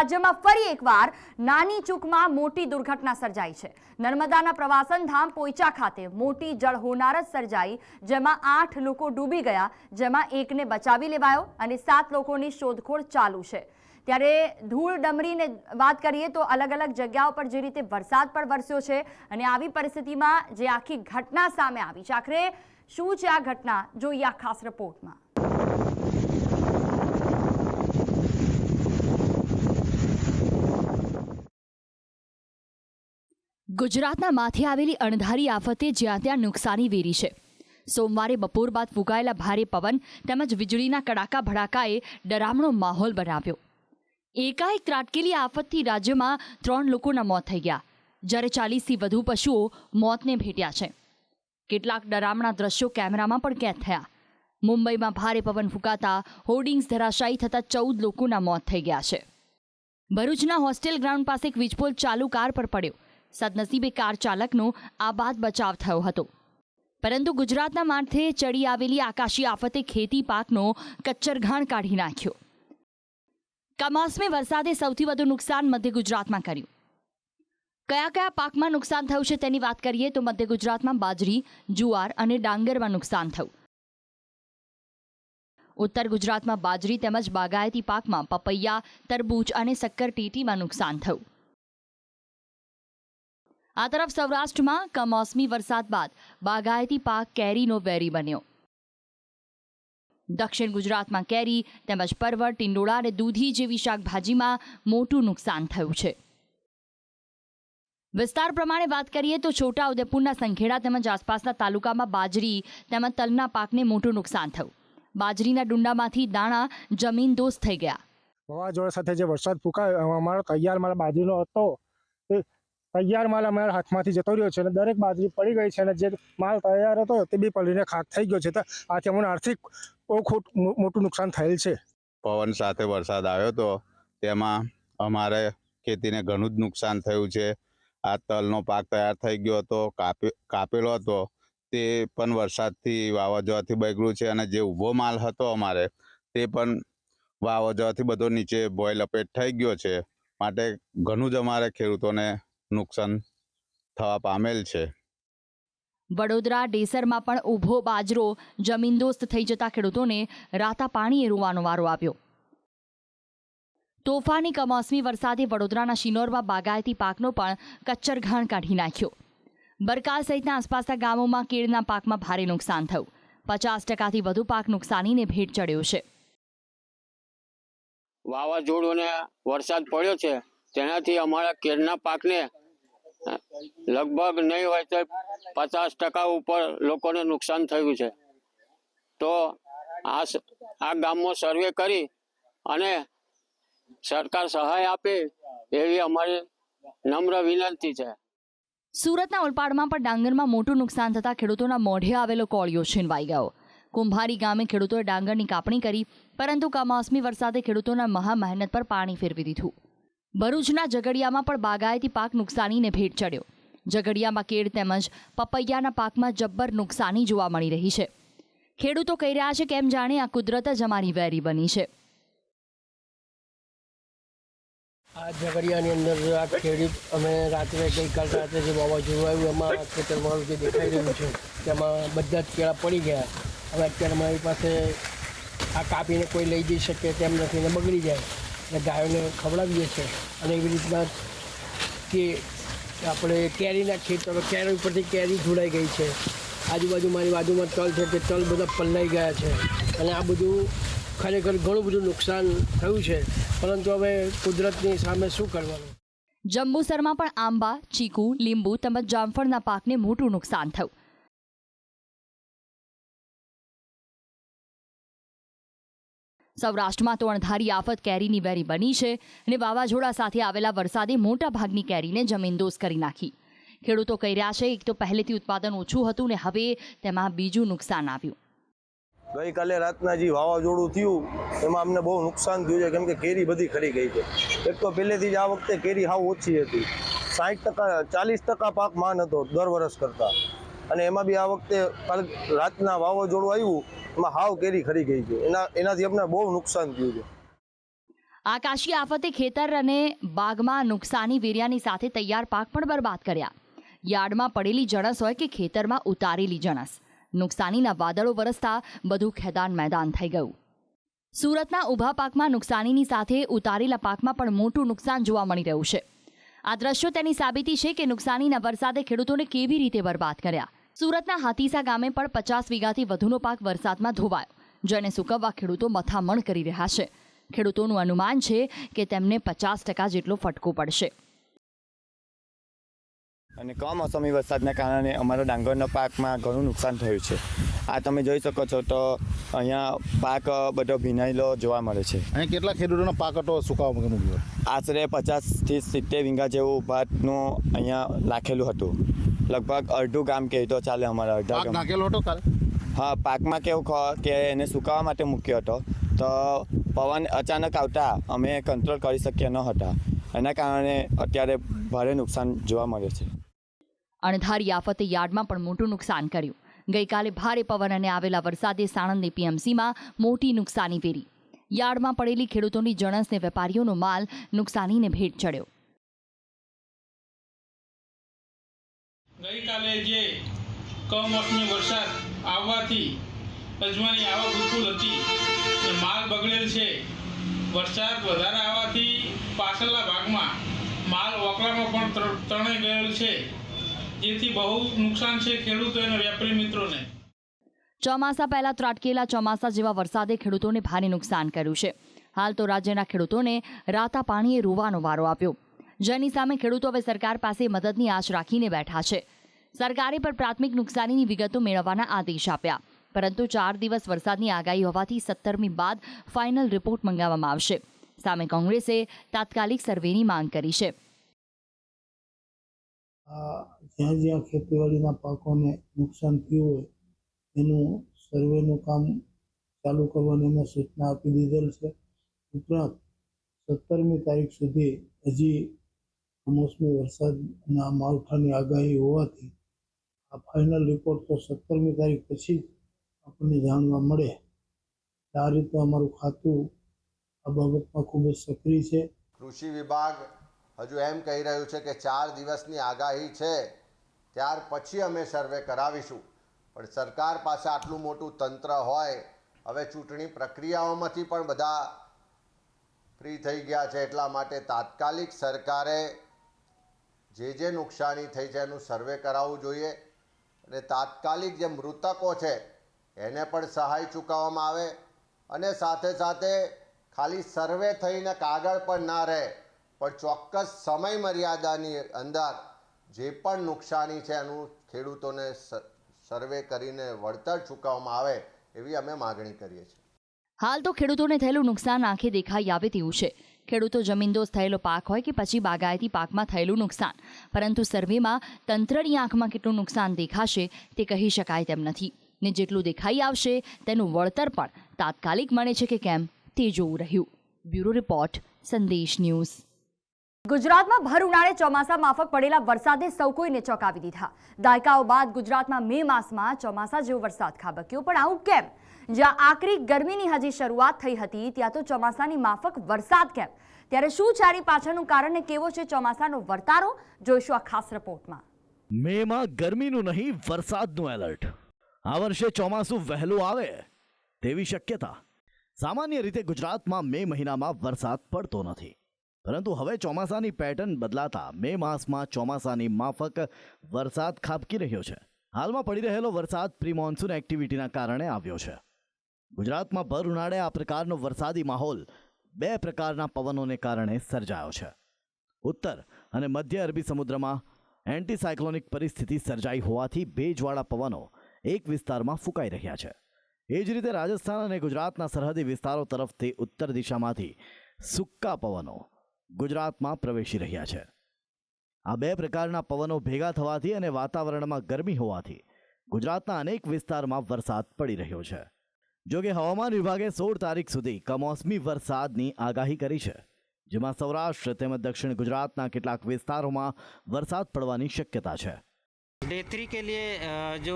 રાજ્યમાં ફરી એકવાર નાની ચૂકમાં મોટી દુર્ઘટના સર્જાઈ છે। નર્મદાના પ્રવાસન ધામ પોઈચા ખાતે મોટી જળહોનારત સર્જાઈ, જેમાં 8 લોકો ડૂબી ગયા, જેમાં એકને બચાવી લેવાયો અને 7 લોકોની શોધખોળ ચાલુ છે। ત્યારે ધૂળ ડમરીને વાત કરીએ તો અલગ અલગ જગ્યાઓ પર જે રીતે વરસાદ પણ વરસ્યો છે અને આવી પરિસ્થિતિમાં જે આખી ઘટના સામે આવી છે, આખરે શું છે આ ઘટના, જોઈએ આ ખાસ રિપોર્ટમાં। ગુજરાતના માથે આવેલી અણધારી આફતે જ્યાં ત્યાં નુકસાની વેરી છે। સોમવારે બપોર બાદ ફૂંકાયેલા ભારે પવન તેમજ વીજળીના કડાકા ભડાકાએ ડરામણો માહોલ બનાવ્યો। એકાએક ત્રાટકેલી આફતથી રાજ્યમાં 3 લોકોના મોત થઈ ગયા, જ્યારે 40થી વધુ પશુઓ મોતને ભેટ્યા છે। કેટલાક ડરામણા દ્રશ્યો કેમેરામાં પણ કેદ થયા। મુંબઈમાં ભારે પવન ફૂંકાતા હોર્ડિંગ્સ ધરાશાયી થતા 14 લોકોના મોત થઈ ગયા છે। ભરૂચના હોસ્ટેલ ગ્રાઉન્ડ પાસે એક વીજપોલ ચાલુ કાર પર પડ્યો। સદનસીબે કાર ચાલકનો આબાદ બચાવ થયો હતો, પરંતુ ગુજરાતના માથે ચડી આવેલી આકાશી આફતે ખેતી પાકનો કચ્ચરઘાણ કાઢી નાખ્યો। કમોસમી વરસાદે સૌથી વધુ નુકસાન મધ્ય ગુજરાતમાં કર્યું। કયા કયા પાકમાં નુકસાન થયું છે તેની વાત કરીએ તો મધ્ય ગુજરાતમાં બાજરી, જુવાર અને ડાંગરમાં નુકસાન થયું। ઉત્તર ગુજરાતમાં બાજરી તેમજ બાગાયતી પાકમાં પપૈયા, તરબૂચ અને શક્કરટેટીમાં નુકસાન થયું। આ તરફ સૌરાષ્ટ્રમાં કમોસમી વરસાદ બાદ બાગાયતી પાક કેરીનો વેરી બન્યો। દક્ષિણ ગુજરાતમાં કેરી તેમજ પરવળ, ટિંડોળા અને દૂધી જેવી શાકભાજીમાં મોટું નુકસાન થયું છે। વિસ્તાર પ્રમાણે વાત કરીએ તો છોટા ઉદેપુરના સંખેડા તેમજ આસપાસના તાલુકામાં બાજરી તેમજ તલના પાકને મોટું નુકસાન થયું। બાજરીના ડુંડામાંથી દાણા જમીનદોસ્ત થઈ ગયા। વાવાઝોડા સાથે જે વરસાદ ફૂંકાયો, અમારો તૈયાર માલ બાજરીનો હતો, તે તૈયાર માલ અમારા હાથમાંથી જતો રહ્યો છે અને દરેક બાજરી પડી ગઈ છે અને જે માલ તૈયાર હતો તે બી પડીને ખાક થઈ ગયો છે। તો આથી અમને આર્થિક બહુ મોટું નુકસાન થયેલ છે। પવન સાથે વરસાદ આવ્યો હતો, તેમાં અમારે ખેતીને ઘણું જ નુકસાન થયું છે। આ તલનો પાક તૈયાર થઈ ગયો હતો, કાપેલો હતો, તે પણ વરસાદથી વાવાઝોડાથી બગડ્યું છે અને જે ઊભો માલ હતો અમારે તે પણ વાવાઝોડાથી બધો નીચે ભોય લપેટ થઈ ગયો છે। માટે ઘણું જ અમારે ખેડૂતોને નુકસાન થવા પામેલ છે। વડોદરા ડેસરમાં પણ ઊભો બાજરો જમીનદોસ્ત થઈ જતા ખેડૂતોને રાતા પાણીએ રોવાનો વારો આવ્યો। તોફાની કમોસમી વરસાદે વડોદરાના શિનોરમાં બાગાયતી પાકનો પણ કચ્ચરઘાણ કાઢી નાખ્યો। બરકાલ સહિતના આસપાસના ગામોમાં કેળના પાકમાં ભારે નુકસાન થયું। 50%થી વધુ પાક નુકસાનીને ભેટ ચડ્યો છે। વાવાઝોડું અને વરસાદ પડ્યો છે, તેનાથી અમારા કેળના પાકને લગભગ નહીં હોય તો 50% ઉપર લોકોને નુકસાન થયું છે। તો આ ગામમાં સર્વે કરી અને સરકાર સહાય આપે એવી અમારી નમ્ર વિનંતી છે। સુરતના ઓલપાડમાં પણ ડાંગરમાં મોટું નુકસાન થતાં ખેડૂતોના મોઢે આવેલો કોળિયો છીનવાઈ ગયો। કુંભારી ગામે ખેડૂતોએ ડાંગરની કાપણી કરી, પરંતુ કમોસમી વરસાદે ખેડૂતોના મહા મહેનત પર પાણી ફેરવી દીધું। ભરૂચના ઝઘડિયામાં પણ બાગાયતી પાક નુકસાનીને ભેટ ચડ્યો। ઝઘડિયામાં કેળ તેમજ પપૈયાના પાકમાં જબ્બર નુકસાની જોવા મળી રહી છે। ખેડૂતો કહી રહ્યા છે કેમ જાણે આ કુદરત જ અમારી વેરી બની છે। આ ઝઘડિયાની અંદર આ ખેડૂત અમે ગઈકાલ રાત્રે જે વાવાઝોડું આવ્યું એમાં ખેતરમાં જે દેખાઈ રહ્યું છે તેમાં બધા જ કેળા પડી ગયા। હવે અત્યારે મારી પાસે આ કાપીને કોઈ લઈ જઈ શકે તેમ નથી ને બગડી જાય એટલે ગાયોને ખવડાવીએ છીએ। અને એવી રીતના કે આપણે કેરીના ખેતરો, કેરી ઉપરથી કેરી જોડાઈ ગઈ છે। આજુબાજુ મારી બાજુમાં તલ છે, તે તલ બધા પલળાઈ ગયા છે અને આ બધું ખરેખર ઘણું બધું નુકસાન થયું છે, પરંતુ હવે કુદરતની સામે શું કરવાનું। જંબુસરમાં પણ આંબા, ચીકુ, લીંબુ તેમજ જામફળના પાકને મોટું નુકસાન થયું। સૌરાષ્ટ્રમાં તો અણધારી આફત કેરીની વેરી બની છે અને વાવાઝોડા સાથે આવેલા વરસાદે મોટા ભાગની કેરીને જમીનદોસ્ત કરી નાખી। ખેડૂતો કહી રહ્યા છે એક તો પહેલેથી ઉત્પાદન ઓછું હતું ને હવે તેમાં બીજું નુકસાન આવ્યું। ગઈકાલે રાતના જે વાવાઝોડું થયું એમાં અમને બહુ નુકસાન થયું છે, કેમ કે કેરી બધી ખરી ગઈ છે। એક તો પહેલેથી જ આ વખતે કેરી સાવ ઓછી હતી, 60% 40% પાક માન હતો દર વર્ષ કરતાં, અને એમાં બી આ વખતે રાતના વાવાઝોડું આવ્યું એમાં હાવ કેરી ખરી ગઈ છે। એનાથી અમને બહુ નુકસાન થયું છે। આકાશી આફતે ખેતર અને બાગમાં નુકસાની વેર્યાની સાથે તૈયાર પાક પણ બરબાદ કર્યા. યાર્ડમાં પડેલી જણસ હોય કે ખેતરમાં ઉતારેલી જણસ, નુકસાનીના વાદળો વરસતા બધું ખેદાન મેદાન થઈ ગયું. સુરતના ઊભા પાકમાં નુકસાનીની સાથે ઉતારેલા પાકમાં પણ મોટું નુકસાન જોવા મળી રહ્યું છે. આ દ્રશ્યો તેની સાબિતી છે કે નુકસાનીના વરસાદે ખેડૂતોને કેવી રીતે બરબાદ કર્યા. સુરતના હાથીસા ગામે પણ 50 વીઘાથી વધુનો પાક વરસાદમાં ધોવાયો, જેને સૂકવવા ખેડૂતો મથામણ કરી રહ્યા છે. ખેડૂતોનું અનુમાન છે કે તેમને 50% જેટલો ફટકો પડશે. અને કમોસમી વરસાદના કારણે અમારા ડાંગરના પાકમાં ઘણું નુકસાન થયું છે. આ તમે જોઈ શકો છો તો અહીંયા પાક બધો ભીનાયેલો જોવા મળે છે. અહીં કેટલા ખેડૂતોનો પાક હતો સુકાવા મૂક્યો? આશરે 50 થી 70 વીઘા જેવું ભાતનું અહીંયા નાખેલું હતું. લગભગ અડધું ગામ કહે તો ચાલે અમારા અડધા પાક ગામ. નાખેલો હતો કાલે? હા, પાકમાં કેવું કે એને સુકાવા માટે મૂક્યો હતો તો પવન અચાનક આવતા અમે કંટ્રોલ કરી શક્યા ન હતા. એના કારણે અત્યારે ભારે નુકસાન જોવા મળે છે. અણધારી આફતે યાર્ડમાં પણ મોટું નુકસાન કર્યું. ગઈકાલે ભારે પવન અને આવેલા વરસાદે સાણંદ એપીએમસીમાં મોટી નુકસાની વેરી. યાર્ડમાં પડેલી ખેડૂતોની જણસને વેપારીઓનો માલ નુકસાનીને ભેટ ચડ્યો. ગઈકાલે જે કમોસમી વરસાદ આવવાથી અજમાની આવક વિપુલ હતી અને માલ બગડેલ છે. વરસાદ વધારે આવવાથી પાછળના ભાગમાં માલ ઓકળામાં પણ તણાઈ ગયેલ છે, જેથી બહુ નુકસાન છે ખેડૂતો અને વેપારી મિત્રોને. ચોમાસા પહેલા ત્રાટકેલા ચોમાસા જેવા વરસાદે ખેડૂતોને ભારે નુકસાન કર્યું છે. હાલ તો રાજ્યના ખેડૂતોને રાતા પાણીએ રોવાનો વારો આપ્યો, જેની સામે ખેડૂતો હવે સરકાર પાસે મદદની આશ રાખીને બેઠા છે. સરકારે પણ પ્રાથમિક નુકસાનીની વિગતો મેળવવાના આદેશ આપ્યા, પરંતુ 4 દિવસ વરસાદની આગાહી હોવાથી 17મી બાદ ફાઇનલ રિપોર્ટ મંગાવવામાં આવશે. સામે કોંગ્રેસે તાત્કાલિક સર્વેની માંગ કરી છે. જ્યાં જ્યાં ખેતીવાડીના પાકોને નુકસાન થયું હોય એનું સર્વેનું કામ ચાલુ કરવાની અમે સૂચના આપી દીધેલ છે. ઉપરાંત 17મી તારીખ સુધી હજી કમોસમી વરસાદના માવઠાની આગાહી હોવાથી આ ફાઇનલ રિપોર્ટ તો 17મી તારીખ પછી જ આપણને જાણવા મળે. આ રીતે અમારું ખાતું આ બાબતમાં ખૂબ જ સક્રિય છે. કૃષિ વિભાગ હજુ એમ કહી રહ્યું છે કે 4 દિવસની આગાહી છે, ત્યાર પછી અમે સર્વે કરાવીશું. પણ સરકાર પાસે આટલું મોટું તંત્ર હોય, હવે ચૂંટણી પ્રક્રિયાઓમાંથી પણ બધા ફ્રી થઈ ગયા છે, એટલા માટે તાત્કાલિક સરકારે જે નુકસાની થઈ છે એનું સર્વે કરાવવું જોઈએ અને તાત્કાલિક જે મૃતકો છે એને પણ સહાય ચૂકવવામાં આવે અને સાથે સાથે ખાલી સર્વે થઈને કાગળ પર ના રહે, પણ ચોક્કસ સમય મર્યાદાની અંદર જે પણ નુકસાની છે એનું ખેડૂતોને સર્વે કરીને વળતર ચૂકવવામાં આવે એવી અમે માગણી કરીએ છીએ. હાલ તો ખેડૂતોને થયેલું નુકસાન આંખે દેખાઈ આવે તેવું છે. ખેડૂતો જમીનદોસ્ત થયેલો પાક હોય કે પછી બાગાયતી પાકમાં થયેલું નુકસાન, પરંતુ સર્વેમાં તંત્રની આંખમાં કેટલું નુકસાન દેખાશે તે કહી શકાય તેમ નથી, ને જેટલું દેખાઈ આવશે તેનું વળતર પણ તાત્કાલિક મળે છે કે કેમ તે જોવું રહ્યું. બ્યુરો રિપોર્ટ, સંદેશ ન્યૂઝ. ગુજરાતમાં ભર ઉનાળે ચોમાસા માફક પડેલા વરસાદે સૌ કોઈને ચોંકાવી દીધા. દાયકાઓ બાદ ગુજરાતમાં મે માસમાં ચોમાસા જેવો વરસાદ ખાબક્યો, પણ આવું કેમ? જ્યાં આકરી ગરમીની હજી શરૂઆત થઈ હતી ત્યાં તો ચોમાસાની માફક વરસાદ કેમ? ત્યારે શું ચારી પાછળનું કારણ ને કેવો છે ચોમાસાનો વર્તારો, જોઈશું આ ખાસ રિપોર્ટમાં. મેમાં ગરમીનું નહીં, વરસાદનું એલર્ટ. આ વર્ષે ચોમાસું વહેલું આવે તેવી શક્યતા. સામાન્ય રીતે ગુજરાતમાં મે મહિનામાં વરસાદ પડતો નથી, પરંતુ હવે ચોમાસાની પેટર્ન બદલાતા મે માસમાં ચોમાસાની માફક વરસાદ ખાબકી રહ્યો છે. હાલમાં પડી રહેલો વરસાદ પ્રી મોન્સૂન એક્ટિવિટીના કારણે આવ્યો છે. ગુજરાતમાં ભર ઉનાળે આ પ્રકારનો વરસાદી માહોલ 2 પ્રકારના પવનોને કારણે સર્જાયો છે. ઉત્તર અને મધ્ય અરબી સમુદ્રમાં એન્ટી સાયક્લોનિક પરિસ્થિતિ સર્જાઈ હોવાથી ભેજવાળા પવનો એક વિસ્તારમાં ફૂંકાઈ રહ્યા છે. એ જ રીતે રાજસ્થાન અને ગુજરાતના સરહદી વિસ્તારો તરફથી ઉત્તર દિશામાંથી સૂકા પવનો ગુજરાતમાં પ્રવેશી રહ્યા છે. આ 2 પ્રકારના પવનો ભેગા થવાથી અને વાતાવરણમાં ગરમી હોવાથી ગુજરાતના અનેક વિસ્તારમાં વરસાદ પડી રહ્યો છે. જોકે હવામાન વિભાગે 16 તારીખ સુધી કમોસમી વરસાદની આગાહી કરી છે, જેમાં સૌરાષ્ટ્ર તેમજ દક્ષિણ ગુજરાતના કેટલાક વિસ્તારોમાં વરસાદ પડવાની શક્યતા છે. डे 3 के लिए जो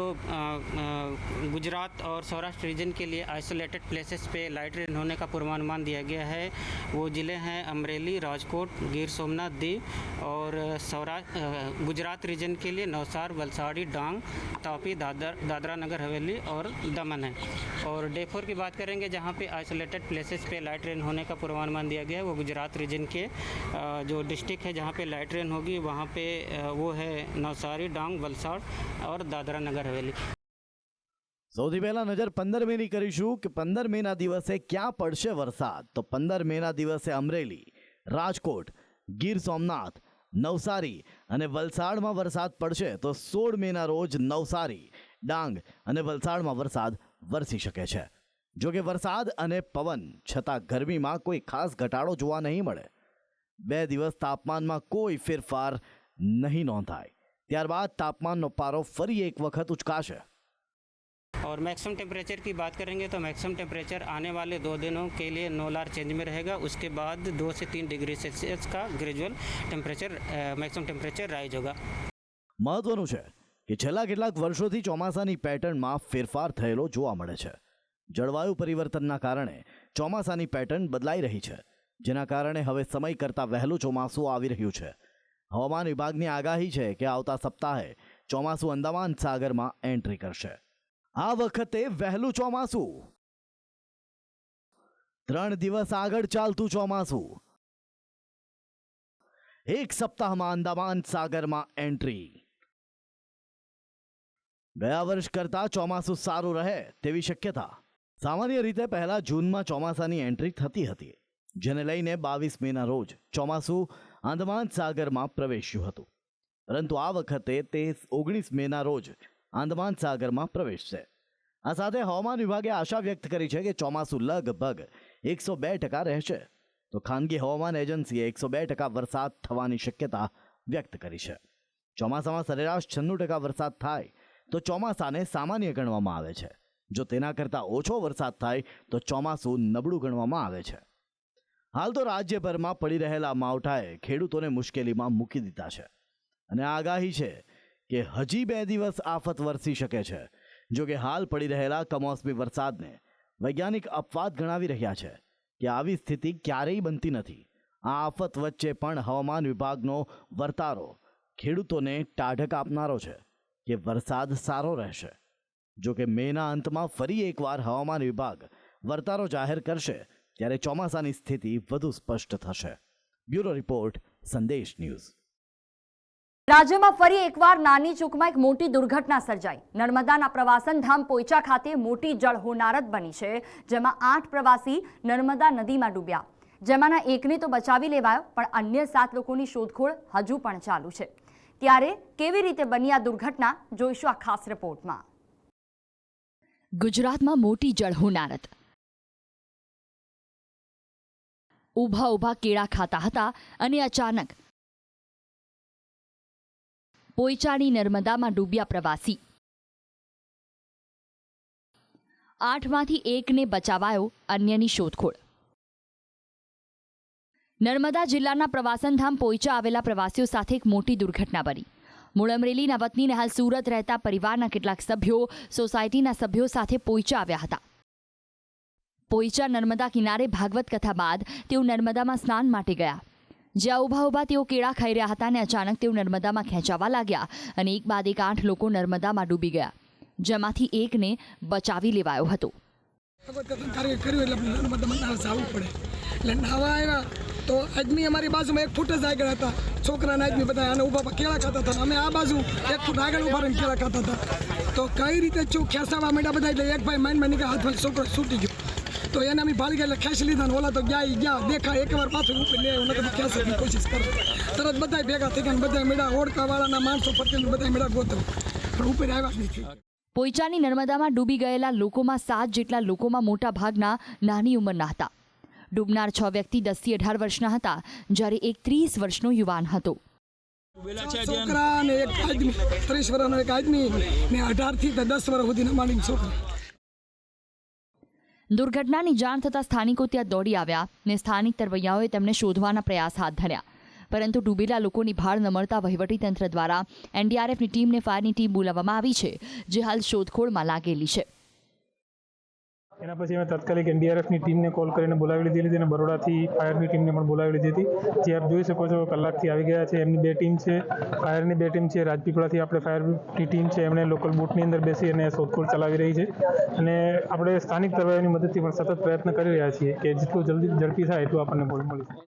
गुजरात और सौराष्ट्र रीजन के लिए आइसोलेटेड प्लेसेस पे लाइट रेन होने का पूर्वानुमान दिया गया है। वो ज़िले हैं अमरेली, राजकोट, गिर सोमनाथ, दीव और गुजरात रीजन के लिए नवसार, वलसाड़ी, डांग, तापी, दादरा नगर हवेली और दमन है। और डे 4 की बात करेंगे जहाँ पे आइसोलेटेड प्लेसेस पे लाइट रेन होने का पूर्वानुमान दिया गया है। वो गुजरात रीजन के जो डिस्ट्रिक्ट है जहाँ पे लाइट रेन होगी वहाँ पे वो है नवसारी, डांग, वलसाड और दादरा नगर हवेली। સૌથી પહેલા નજર 15 મેની કરીશું કે 15 મેના દિવસે ક્યાં પડશે વરસાદ. તો 15 મેના દિવસે અમરેલી, રાજકોટ, ગીર સોમનાથ, નવસારી અને વલસાડમાં વરસાદ પડશે. તો 16 મેના રોજ નવસારી, ડાંગ અને વલસાડમાં વરસાદ વરસી શકે છે. જો કે વરસાદ અને પવન છતાં ગરમીમાં કોઈ ખાસ ઘટાડો જોવા નહીં મળે. 2 દિવસ તાપમાનમાં કોઈ ફેરફાર નહીં નોંધાય. ત્યારબાદ તાપમાનનો પારો ફરી એક વખત ઉચકાશે. और मैक्सिमम टेम्परेचर की बात करेंगे तो मैक्सिमम टेम्परेचर आने वाले 2 दिनों के लिए नोलार चेंज में रहेगा। उसके बाद 2 से 3 डिग्री सेल्सियस का gradual temperature maximum temperature rise होगा। મહત્વનું છે કે છેલ્લા કેટલાક વર્ષોથી ચોમાસાની પેટર્નમાં ફેરફાર થયેલો જોવા મળે છે. જળવાયુ પરિવર્તનના કારણે ચોમાસાની પેટર્ન બદલાઈ રહી છે, જેના કારણે હવે સમય કરતાં વહેલું ચોમાસું આવી રહ્યું છે. હવામાન વિભાગની આગાહી છે કે આવતા સપ્તાહે ચોમાસું અંદમાન સાગરમાં એન્ટ્રી કરશે. આ વખતે વહેલું ચોમાસું, 3 દિવસ આગળ ચાલતું ચોમાસું, 1 સપ્તાહમાં અંદમાન સાગરમાં એન્ટ્રી. ગયા વર્ષ કરતાં ચોમાસું સારું રહે તેવી શક્યતા. સામાન્ય રીતે પહેલા જૂનમાં ચોમાસાની એન્ટ્રી થતી હતી, જેને લઈને 22 મેના રોજ ચોમાસું આંદામાન સાગરમાં પ્રવેશ્યું હતું. પરંતુ આ વખતે તે 19 મેના રોજ આંદામાન સાગરમાં પ્રવેશશે. આ સાથે હવામાન વિભાગે આશા વ્યક્ત કરી છે કે ચોમાસું લગભગ 102% રહેશે. તો ખાનગી હવામાન એજન્સીએ 102% વરસાદ થવાની શક્યતા વ્યક્ત કરી છે. ચોમાસામાં સરેરાશ 96% વરસાદ થાય તો ચોમાસાને સામાન્ય ગણવામાં આવે છે. જો તેના કરતાં ઓછો વરસાદ થાય તો ચોમાસું નબળું ગણવામાં આવે છે. હાલ તો રાજ્યભરમાં પડી રહેલા માવઠાએ ખેડૂતોને મુશ્કેલીમાં મૂકી દીધા છે અને આગાહી છે કે હજી 2 દિવસ આફત વરસી શકે છે. જો કે હાલ પડી રહેલા કમોસમી વરસાદને વૈજ્ઞાનિક અપવાદ ગણાવી રહ્યા છે કે આવી સ્થિતિ ક્યારેય બનતી નથી. આ આફત વચ્ચે પણ હવામાન વિભાગનો વર્તારો ખેડૂતોને ટાઢક આપનારો છે કે વરસાદ સારો રહેશે. જો કે મેના અંતમાં ફરી એકવાર હવામાન વિભાગ વર્તારો જાહેર કરશે ત્યારે ચોમાસાની સ્થિતિ વધુ સ્પષ્ટ થશે. બ્યુરો રિપોર્ટ, સંદેશ ન્યૂઝ. રાજ્યમાં ફરી એકવાર નાની ચૂકમાં એક મોટી દુર્ઘટના સર્જાઈ. નર્મદાના પ્રવાસન ધામ પોઈચા ખાતે મોટી જળ હોનારત બની છે, જેમાં 8 પ્રવાસી નર્મદા નદીમાં ડૂબ્યા, જેમાંના એકને તો બચાવી લેવાયો, પણ અન્ય 7 લોકોની શોધખોળ હજુ પણ ચાલુ છે. ત્યારે કેવી રીતે બની આ દુર્ઘટના જોઈશું આ ખાસ રિપોર્ટમાં. ગુજરાતમાં મોટી જળ હોનારત. ઊભા ઊભા કેળા ખાતા હતા અને અચાનક પોઈચાની નર્મદામાં ડૂબ્યા પ્રવાસી. 8માંથી એકને બચાવાયો, અન્યની શોધખોળ. નર્મદા જિલ્લાના પ્રવાસનધામ પોઈચા આવેલા પ્રવાસીઓ સાથે એક મોટી દુર્ઘટના બની. મૂળ અમરેલીના વતનીને હાલ સુરત રહેતા પરિવારના કેટલાક સભ્યો સોસાયટીના સભ્યો સાથે પોઈચા આવ્યા હતા. પોઈચા નર્મદા કિનારે ભાગવત કથા બાદ તેઓ નર્મદામાં સ્નાન માટે ગયા. જ્યાં ઊભા ઊભા તેઓ કેળા ખાઈ રહ્યા હતા અને અચાનક તેઓ નર્મદામાં ખેંચાવા લાગ્યા અને એક બાદ એક 8 લોકો નર્મદામાં ડૂબી ગયા, જેમાંથી એકને બચાવી લેવાયો હતો. તો આદમી અમારી બાજુમાં 1 ફૂટ જ આગળ હતા. છોકરાના આદમી બધા આને ઊભા કેળા ખાતા હતા, અમે આ બાજુ 1 ફૂટ આગળ ઊભા રહીને કેળા ખાતા હતા. તો કઈ રીતે ખેંચાવા માંડ્યા બધા, એટલે એક ભાઈ માઇન્ડ નીકળ્યા, હાથ વળી છોકરો છૂટી ગયો. તો એને અમે ભાળી ગયા, એટલે ખેંચી લીધા. ઓલા તો ગયા દેખાય એકવાર પાછું ઉપર લે એવું ખેંચવાની કોશિશ કરો. તરત બધા ભેગા થઈ ગયા, બધા મેળા ઓળખાવાળાના માણસો ફરતી બધા મેળા ગોતવ, પણ ઉપર આવ્યા જ નથી. પોઈચાની નર્મદામાં ડૂબી ગયેલા લોકોમાં 7 જેટલા લોકોમાં મોટા ભાગના નાની ઉંમરના હતા. ડૂબનાર 6 વ્યક્તિ 10 થી 18 વર્ષના હતા, જ્યારે એક 30 વર્ષનો યુવાન હતો. છોકરા અને એક આદમી 30 વર્ષનો એક આદમી ને 18 થી 10 વર્ષ સુધીના માની છોકરા. દુર્ઘટનાની જાણ થતાં સ્થાનિકો ત્યાં દોડી આવ્યા ને સ્થાનિક તરવૈયાઓએ તેમને શોધવાના પ્રયાસ હાથ ધર્યા. પરંતુ ડૂબેલા લોકોની ભાળ ન મળતા વહીવટીતંત્ર દ્વારા એનડીઆરએફની ટીમને ફાયરની ટીમ બોલાવવામાં આવી છે, જે હાલ શોધખોળમાં લાગેલી છે. એના પછી અમે તાત્કાલિક એનડીઆરએફની ટીમને કોલ કરીને બોલાવી લીધી હતી અને બરોડાથી ફાયરની ટીમને પણ બોલાવી લીધી હતી. જે આપ જોઈ શકો છો કલાકથી આવી ગયા છે. એમની 2 ટીમ છે, ફાયરની 2 ટીમ છે. રાજપીપળાથી આપણે ફાયરની ટીમ છે, એમણે લોકલ બોટની અંદર બેસી અને શોધખોળ ચલાવી રહી છે. અને આપણે સ્થાનિક તરવૈયાની મદદથી પણ સતત પ્રયત્ન કરી રહ્યા છીએ કે જેટલું જલ્દી ઝડપી થાય એટલું આપણને મળી શકે.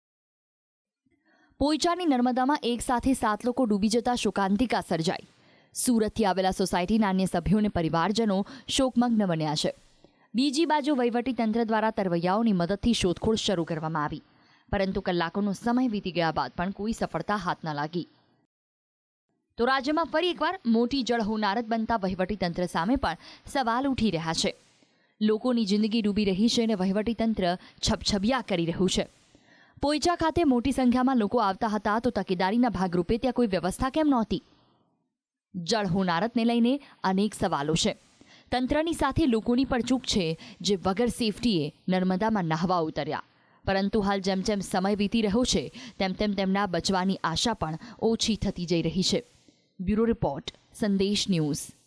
પોઈચાની નર્મદામાં એક સાથે 7 લોકો ડૂબી જતા શોકાંતિકા સર્જાઈ. સુરતથી આવેલા સોસાયટીના અન્ય સભ્યો અને પરિવારજનો શોકમગ્ન બન્યા છે. બીજી બાજુ વહીવટીતંત્ર દ્વારા તરવૈયાઓની મદદથી શોધખોળ શરૂ કરવામાં આવી, પરંતુ કલાકોનો સમય વીતી ગયા બાદ પણ કોઈ સફળતા હાથ ન લાગી. તો રાજ્યમાં ફરી એકવાર મોટી જળ હોનારત બનતા વહીવટીતંત્ર સામે પણ સવાલ ઉઠી રહ્યા છે. લોકોની જિંદગી ડૂબી રહી છે અને વહીવટીતંત્ર છબછબિયા કરી રહ્યું છે. પોઈચા ખાતે મોટી સંખ્યામાં લોકો આવતા હતા, તો તકેદારીના ભાગરૂપે ત્યાં કોઈ વ્યવસ્થા કેમ નહોતી? જળ હોનારતને લઈને અનેક સવાલો છે. તંત્રની સાથે લોકોની પણ ચૂક છે, જે વગર સેફટીએ નર્મદામાં નહાવા ઉતર્યા. પરંતુ હાલ જેમ જેમ સમય વીતી રહ્યો છે, તેમ તેમ તેમના બચવાની આશા પણ ઓછી થતી જઈ રહી છે. બ્યુરો રિપોર્ટ, સંદેશ ન્યૂઝ.